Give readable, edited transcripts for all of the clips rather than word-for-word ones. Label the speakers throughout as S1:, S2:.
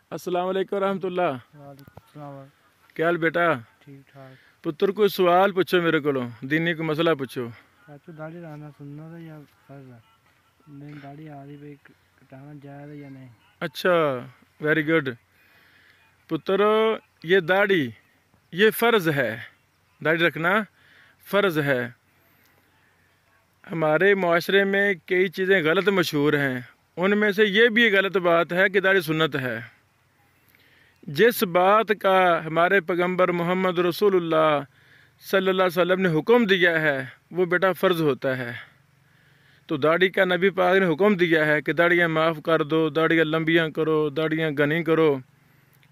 S1: अस्सलाम वालेकुम रहमतुल्लाह।
S2: वालेकुम सलाम।
S1: क्या हाल बेटा?
S2: ठीक ठाक।
S1: पुत्र कोई सवाल पूछो मेरे को, दीनी को मसला पूछो।
S2: चाचू दाढ़ी रहना सुनना था या फर्ज है? मेरी दाढ़ी आ रही भाई, कटाना जायज़ है या नहीं?
S1: अच्छा, वेरी गुड पुत्र। ये दाढ़ी ये फ़र्ज़ है, दाढ़ी रखना फ़र्ज़ है। हमारे माशरे में कई चीज़ें गलत मशहूर हैं, उनमें से ये भी गलत बात है कि दाढ़ी सुन्नत है। जिस बात का हमारे पैगंबर मोहम्मद रसूलुल्लाह सल्लल्लाहु अलैहि वसल्लम ने हुक्म दिया है वो बेटा फ़र्ज़ होता है। तो दाढ़ी का नबी पाक ने हुक्म दिया है कि दाढ़ियाँ माफ़ कर दो, दाढ़ियाँ लंबियाँ करो, दाढ़ियाँ घनी करो।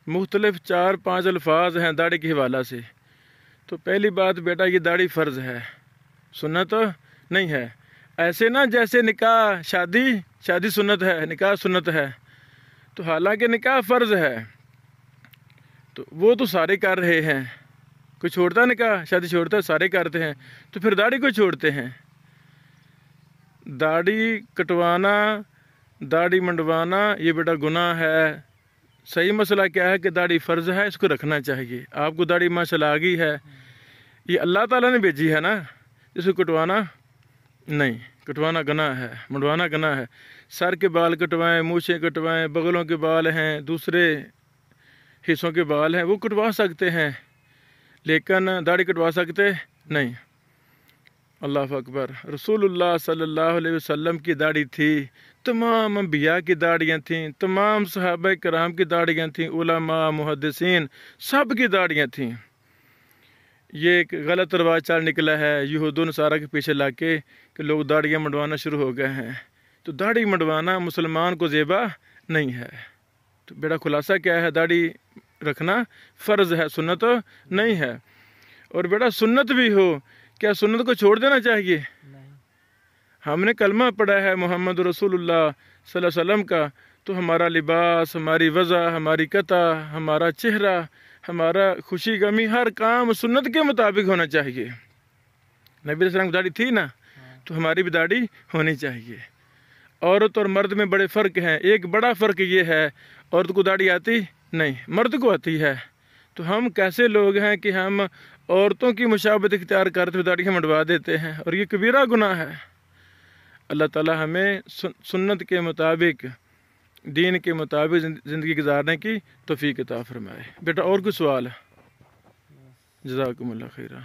S1: मुख्तलिफ 4-5 अल्फाज हैं दाढ़ी के हवाला से। तो पहली बात बेटा, ये दाढ़ी फ़र्ज़ है, सुन्नत नहीं है। ऐसे ना जैसे निकाह शादी सुन्नत है, निकाह सुन्नत है। तो हालांकि निकाह फ़र्ज़ है तो वो तो सारे कर रहे हैं, कोई छोड़ता है निकाह शादी छोड़ता है, सारे करते हैं। तो फिर दाढ़ी को छोड़ते हैं? दाढ़ी कटवाना, दाढ़ी मंडवाना ये बेटा गुनाह है। सही मसला क्या है कि दाढ़ी फ़र्ज़ है, इसको रखना चाहिए। आपको दाढ़ी माशाल्लाह आ गई है, ये अल्लाह ताला ने भेजी है ना, इसको कटवाना नहीं, कटवाना गुनाह है, मंडवाना गुनाह है। सर के बाल कटवाएं, मूछें कटवाएं, बगलों के बाल हैं, दूसरे हिस्सों के बाल हैं, वो कटवा सकते हैं, लेकिन दाढ़ी कटवा सकते नहीं। अल्लाह अकबर। रसूलुल्लाह सल्लल्लाहु अलैहि वसल्लम की दाढ़ी थी, तमाम अंबिया की दाढ़ियाँ थीं, तमाम सहाबा कराम की दाढ़ियाँ थीं, उलमा मुहद्दिसीन सब की दाढ़ियाँ थीं। ये एक गलत रवाज चाल निकला है यहूद नसारा के पीछे लग के कि लोग दाढ़ियाँ मंडवाना शुरू हो गए हैं। तो दाढ़ी मंडवाना मुसलमान को ज़ेबा नहीं है। तो बेटा खुलासा क्या है, दाढ़ी रखना फ़र्ज़ है, सुन्नत नहीं है। और बेटा सुन्नत भी हो, क्या सुन्नत को छोड़ देना चाहिए?
S2: नहीं।
S1: हमने कलमा पढ़ा है मोहम्मद रसूलुल्लाह सल्लल्लाहु अलैहि वसल्लम का, तो हमारा लिबास, हमारी वज़ा, हमारी कता, हमारा चेहरा, हमारा खुशी गमी, हर काम सुन्नत के मुताबिक होना चाहिए। नबी सल्लल्लाहु अलैहि वसल्लम की दाढ़ी थी ना, तो हमारी भी दाढ़ी होनी चाहिए। औरत और मर्द में बड़े फ़र्क हैं। एक बड़ा फ़र्क ये है, औरत को दाढ़ी आती नहीं, मर्द को आती है। तो हम कैसे लोग हैं कि हम औरतों की मुशाबत इख्तियार करते हुए दाढ़ियाँ मंडवा देते हैं, और ये कबीरा गुनाह है। अल्लाह ताला हमें सुन्नत के मुताबिक, दीन के मुताबिक ज़िंदगी गुजारने की तौफीक अता फरमाए। बेटा और कोई सवाल है? जज़ाकुमुल्लाह खैरा।